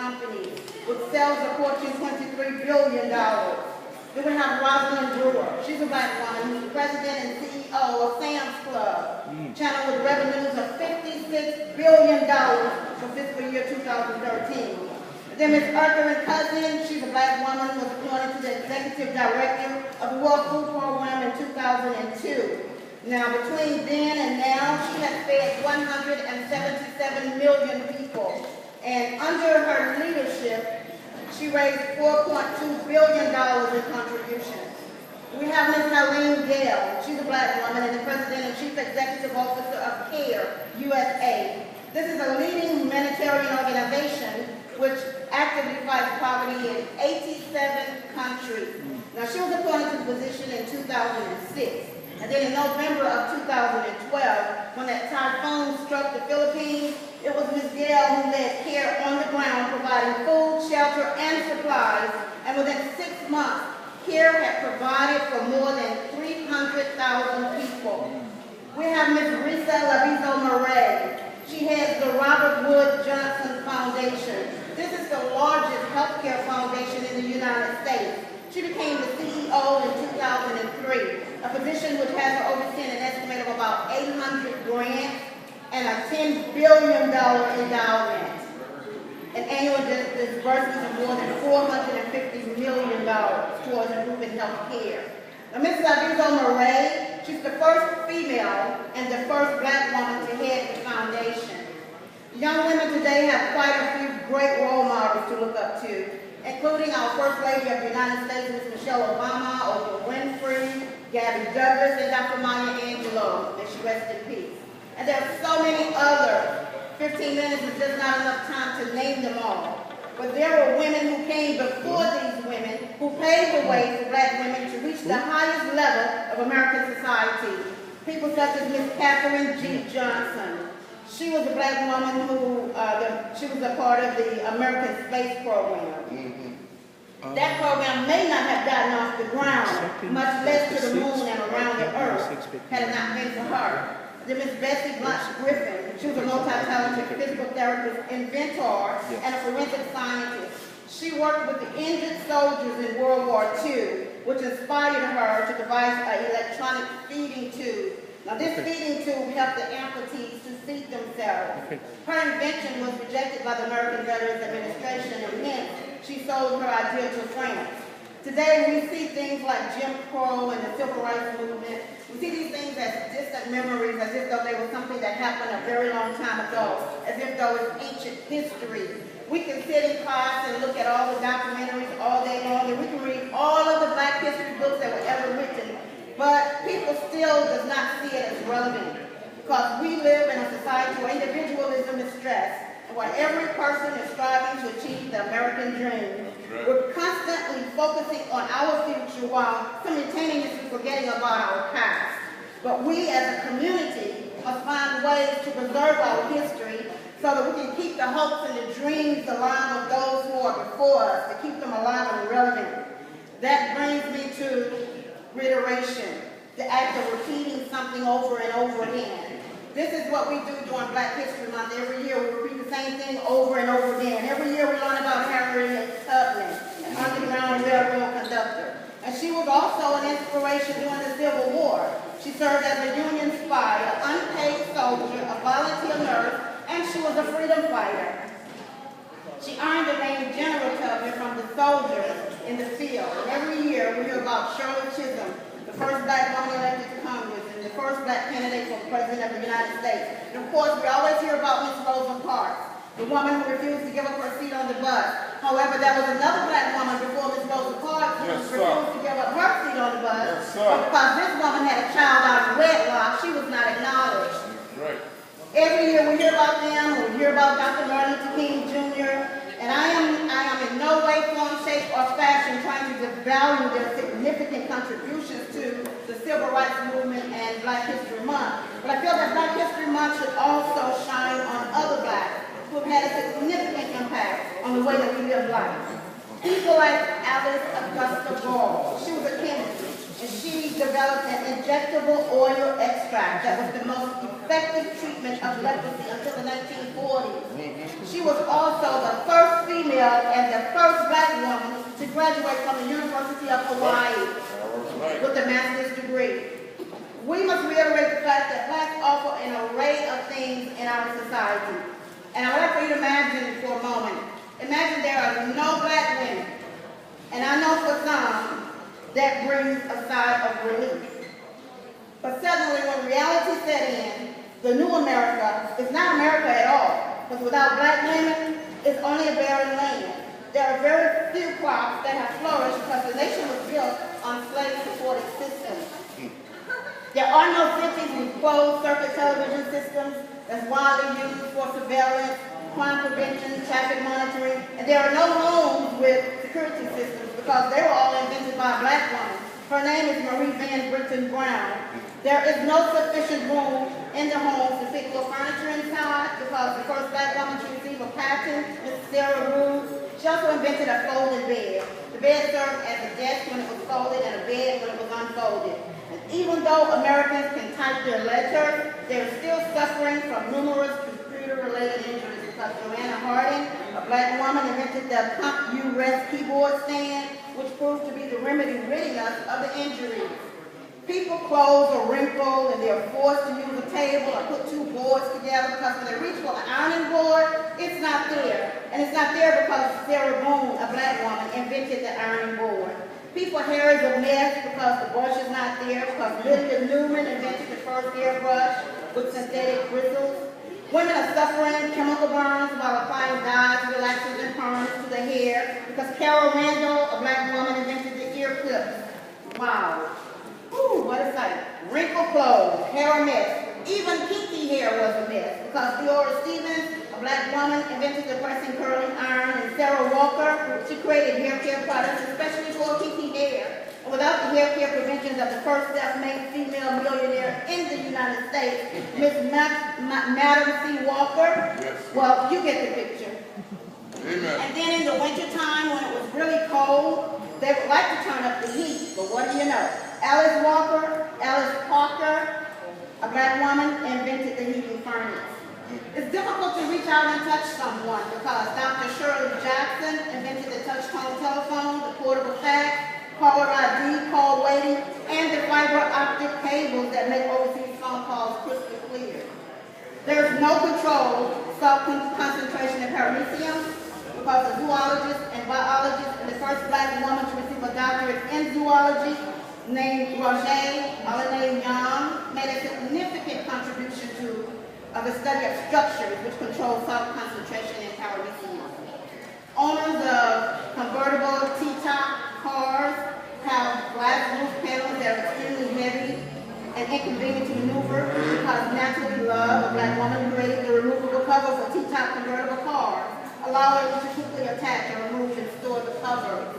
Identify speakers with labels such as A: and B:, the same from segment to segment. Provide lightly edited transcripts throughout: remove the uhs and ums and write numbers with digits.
A: companies with sales approaching $23 billion. Then we have Rosalind Brewer. She's a black woman who's the president and CEO of Sam's Club, channel with revenues of $56 billion for fiscal year 2013. Then Ms. Eartha Cousin, she's a black woman who was appointed to the executive director of the World Food Program in 2002. Now, between then and now, she has fed 177 million people. And under her leadership, she raised $4.2 billion in contributions. We have Ms. Helene Gale. She's a black woman and the president and chief executive officer of CARE USA. This is a leading humanitarian organization which actively fights poverty in 87 countries. Now, she was appointed to the position in 2006. And then in November of 2012, when that typhoon struck the Philippines, it was Ms. Gale who led CARE on the ground, providing food, shelter, and supplies. And within 6 months, CARE had provided for more than 300,000 people. We have Ms. Risa Lavizo Murray. She heads the Robert Wood Johnson Foundation. This is the largest healthcare foundation in the United States. She became the CEO in 2003, a position which has her overseeing an estimate of about 800 grants and a $10 billion endowment, an annual disbursement of more than $450 million towards improving health care. Now, Mrs. Lavizo Murray, she's the first female and the first black woman to head the foundation. Young women today have quite a few great role models to look up to, including our First Lady of the United States, Ms. Michelle Obama, Oprah Winfrey, Gabby Douglas, and Dr. Maya Angelou. May she rest in peace. And there are so many others. 15 minutes is just not enough time to name them all. But there were women who came before these women who paved the way for black women to reach the highest level of American society. People such as Ms. Katherine G. Johnson. She was a black woman who, she was a part of the American Space Program. That program may not have gotten off the ground, much less to the moon and around the earth, had it not been for her. Then Ms. Bessie Blanche Griffin, she was a multi-talented physical therapist, inventor, and a forensic scientist. She worked with the injured soldiers in World War II, which inspired her to devise an electronic feeding tube. Now, this feeding tube helped the amputees to feed themselves. Her invention was rejected by the American Veterans Administration, and hence she sold her idea to France. Today, we see things like Jim Crow and the Civil Rights Movement. We see these things as distant memories, as if though they were something that happened a very long time ago, as if though it's ancient history. We can sit in class and look at all the documentaries all day long, and we can read all of the Black history books that were ever written, but people still does not see it as relevant, because we live in a society where individualism is stressed, and where every person is striving to achieve the American dream. We're constantly focusing on our future while simultaneously forgetting about our past. But we as a community must find ways to preserve our history so that we can keep the hopes and the dreams alive of those who are before us, to keep them alive and relevant. That brings me to reiteration, the act of repeating something over and over again. This is what we do during Black History Month. Every year we repeat the same thing over and over again. Every year we learn about Harriet Tubman, an Underground Railroad conductor. And she was also an inspiration during the Civil War. She served as a Union spy, an unpaid soldier, a volunteer nurse, and she was a freedom fighter. She earned the name General Tubman from the soldiers in the field. And every year we hear about Shirley Chisholm, the first black woman elected to Congress, and the first black candidate for president of the United States. And of course, we always hear about Miss Rosa Parks, the woman who refused to give up her seat on the bus. However, there was another black woman before Miss Rosa Parks who refused to give up her seat on the bus. But because this woman had a child out of wedlock, she was not acknowledged.
B: Right.
A: Every year we hear about them, we hear about Dr. Martin Luther King Jr., and I am in no way, form, shape, or fashion trying to devalue their significant contributions to the Civil Rights Movement and Black History Month. But I feel that Black History Month should also shine on other blacks who have had a significant impact on the way that we live life. People like Alice Augusta Ball. She was a chemist. and she developed an injectable oil extract that was the most effective treatment of leprosy until the 1940s. She was also the first female and the first black woman to graduate from the University of Hawaii with a master's degree. We must reiterate the fact that blacks offer an array of things in our society. And I would like for you to imagine for a moment. Imagine there are no black women. And I know for some, that brings a sigh of relief. But suddenly when reality set in, the new America is not America at all. Because without black women, it's only a barren land. There are very few crops that have flourished because the nation was built on slave-supported systems. There are no cities with closed-circuit television systems that's widely used for surveillance, crime prevention, traffic monitoring, and there are no homes with security systems because they were all invented by a black woman. Her name is Marie Van Britton Brown. There is no sufficient room in the homes to fit your furniture inside because the first black woman to receive a patent, Miss Sarah Ruse, she also invented a folding bed. The bed served as a desk when it was folded and a bed when it was unfolded. And even though Americans can type their letters, they're still suffering from numerous computer-related injuries because Joanna Harding, a black woman, invented the CompURest keyboard stand, which proved to be the remedy ridding us of the injuries. People's clothes are wrinkled and they're forced to use a table or put two boards together because when they reach for an ironing board, it's not there. And it's not there because Sarah Boone, a black woman, invented the ironing board. People's hair is a mess because the brush is not there, because Lydia Newman invented the first airbrush with synthetic bristles. Women are suffering chemical burns while applying dyes, relaxers, and perms to the hair because Carol Randall, a black woman, invented the ear clips. Wow. Ooh, what a sight. Wrinkled clothes, hair a mess. Even Kiki hair was a mess because Theora Stevens, a black woman, invented the pressing curling iron, and Sarah Walker, she created hair care products especially for Kiki hair. And without the hair care preventions of the first self-made female millionaire in the United States, Miss Madam C. Walker, well, you get the picture. Amen. And then in the wintertime when it was really cold, they would like to turn up the heat, but what do you know? Alice Parker, a black woman, invented the heating furnace. It's difficult to reach out and touch someone because Dr. Shirley Jackson invented the touch-tone telephone, the portable fax, caller ID, call waiting, and the fiber optic cables that make overseas phone calls crystal clear. There's no controlled salt concentration in paramecium because a zoologist and biologist and the first black woman to receive a doctorate in zoology named Roger Alene Young made a significant contribution to the study of structures which control salt concentration in paramecium. Owners of convertible T-top cars have glass roof panels that are extremely heavy and inconvenient to maneuver because Naturally Love, a black woman, created the removable cover for T-top convertible cars, allowing you to quickly attach and remove and store the cover.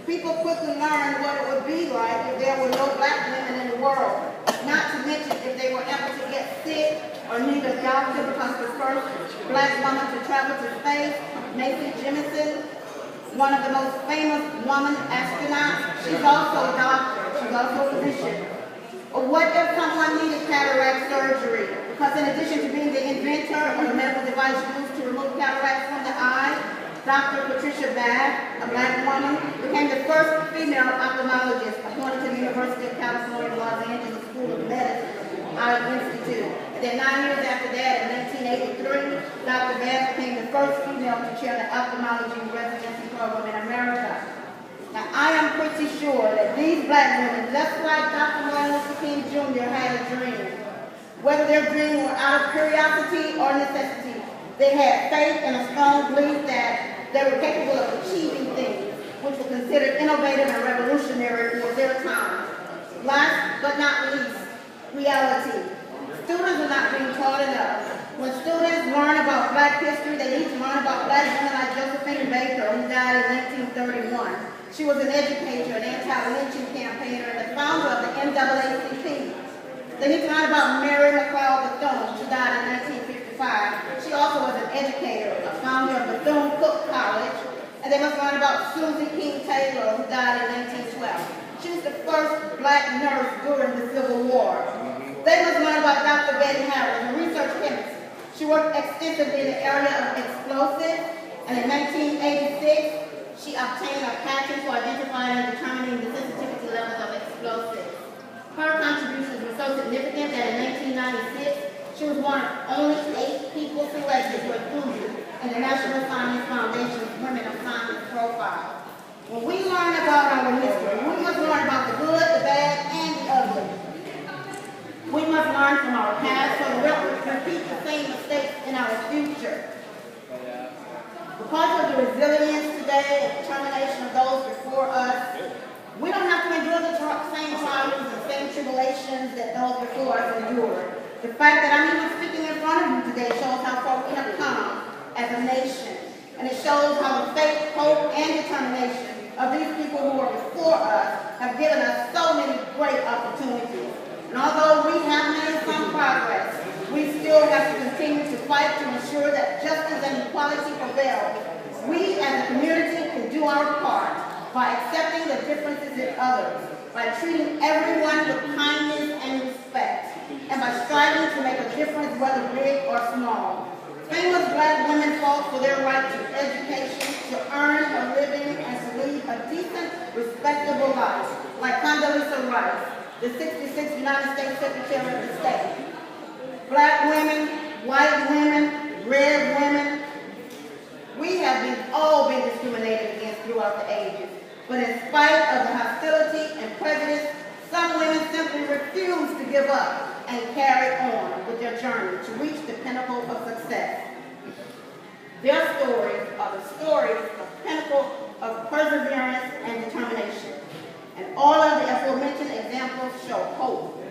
A: People quickly learned what it would be like if there were no black women in the world, not to mention if they were ever to get sick or need a doctor because the first black woman to travel to space, Macy Jemison, one of the most famous woman astronauts, she's also a doctor, she's also a physician. Or what if someone needed cataract surgery? Because in addition to being the inventor of the medical device used to remove cataracts from the eye, Dr. Patricia Bath, a black woman, became the first female ophthalmologist appointed to the University of California, Los Angeles School of Medicine, Eye Institute. And then 9 years after that, in 1983, Dr. Bath became the first female to chair the ophthalmology residency program in America. Now, I am pretty sure that these black women, just like Dr. Martin Luther King Jr. had a dream, whether their dream were out of curiosity or necessity, they had faith and a strong belief that they were capable of achieving things which were considered innovative and revolutionary for their time. Last but not least, reality. Students are not being taught enough. When students learn about black history, they need to learn about black women like Josephine Baker, who died in 1931. She was an educator, an anti-lynching campaigner, and the founder of the NAACP. They need to learn about Mary McLeod Bethune, who died in 1955. She also was an educator, a founder of Bethune-Cook College, and they must learn about Susie King Taylor, who died in 1912. She was the first black nurse during the Civil War. They must learn about Dr. Betty Harris, a research chemist. She worked extensively in the area of explosives, and in 1986, she obtained a patent for identifying and determining the sensitivity levels of explosives. Her contributions were so significant that in 1996, she was one of only 8 people selected for inclusion in the National Science Foundation's Women of Science profile. When we learn about our history, we must learn about the good, the bad, and the ugly. We must learn from our past so that we don't repeat the same mistakes in our future. Because of the resilience today and determination of those before us, we don't have to endure the same trials and same tribulations that those before us endured. The fact that I'm even speaking in front of you today shows how far we have come as a nation. And it shows how the faith, hope, and determination of these people who were before us have given us so many great opportunities. And although we have made some progress, we still have to continue to fight to ensure that justice and equality prevail. We as a community can do our part by accepting the differences in others, by treating everyone with kindness and respect, and by striving to make a difference whether big or small. Famous black women fought for their right to education, to earn a living, and to lead a decent, respectable life, like Condoleezza Rice, the 66th United States Secretary of the State. Black women, white women, red women, we have all been discriminated against throughout the ages. But in spite of the hostility and prejudice, some women simply refuse to give up and carry on with their journey to reach the pinnacle of success. Their stories are the stories of pinnacle of perseverance and determination. And all of the aforementioned examples show hope.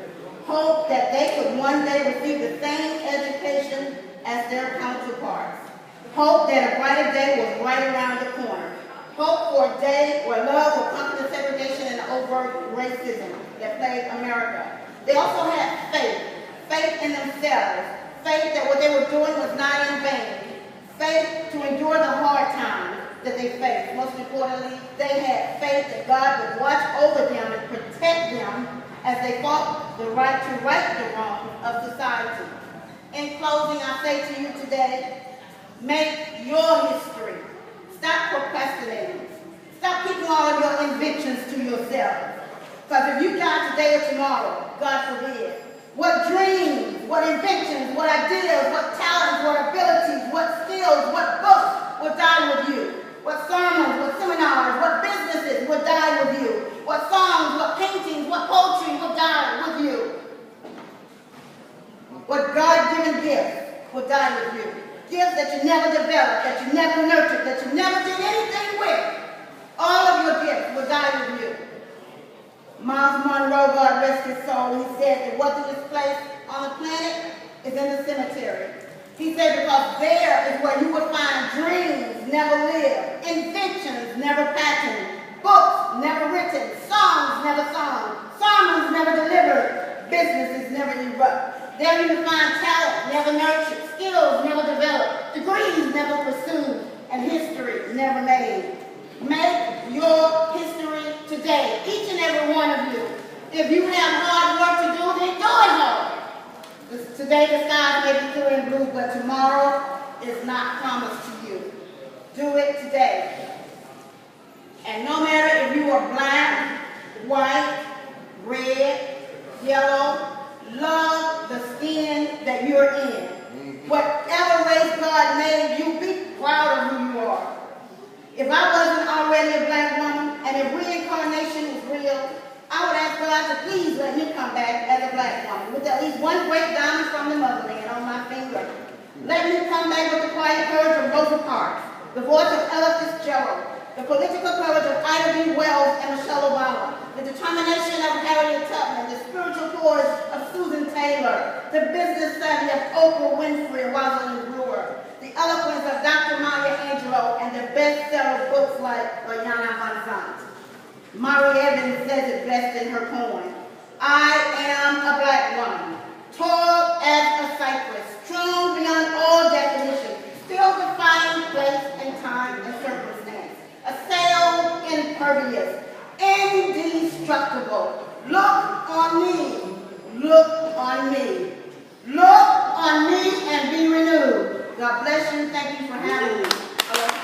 A: Hope that they could one day receive the same education as their counterparts. Hope that a brighter day was right around the corner. Hope for a day where love will conquer the segregation and overt racism that plagued America. They also had faith. Faith in themselves. Faith that what they were doing was not in vain. Faith to endure the hard times that they faced. Most importantly, they had faith that God would watch over them and protect them as they fought the right to right the wrong of society. In closing, I say to you today, make your history. Stop procrastinating. Stop keeping all of your inventions to yourself. Because if you die today or tomorrow, God forbid, what dreams, what inventions, what ideas, what talents, what abilities, what skills, what books will die with you? What sermons, what seminars, what businesses will die with you? What songs, what paintings, what poetry will die with you? What God-given gifts will die with you? Gifts that you never developed, that you never nurtured, that you never did anything with. All of your gifts will die with you. Miles Monroe, God rest his soul, he said that what is placed on the planet is in the cemetery. He said because there is where you will find dreams never lived, inventions never patented, books never written, songs never sung, sermons never delivered, businesses never erupt. There you will find talent never nurtured, skills never developed, degrees never pursued, and history never made. Make your history today, each and every one of you. If you have hard work to do, then do it hard. Today the skies may be clear and blue, but tomorrow is not promised to you. Do it today. And no matter if you are black, white, red, yellow, love the skin that you're in. Whatever race God made you, be proud of who you are. If I wasn't already a black woman, and if reincarnation was real, I would ask God to please let me come back as a black woman with at least one great diamond from the motherland on my finger. Let me come back with the quiet courage of Rosa Parks, the voice of Ella Fitzgerald, the political courage of Ida B. Wells and Michelle Obama, the determination of Harriet Tubman, the spiritual poise of Susan Taylor, the business savvy of Oprah Winfrey and Rosalind Brewer, the eloquence of Dr. Maya Angelou, and the bestseller books like Iyanla Vanzant. Mari Evans says it best in her poem, I am a black woman, tall as a cypress, strong beyond all definition, still defying place and time and circumstance, assailed, impervious, indeed indestructible. Look on me. Look on me. Look on me and be renewed. God bless you. Thank you for having me.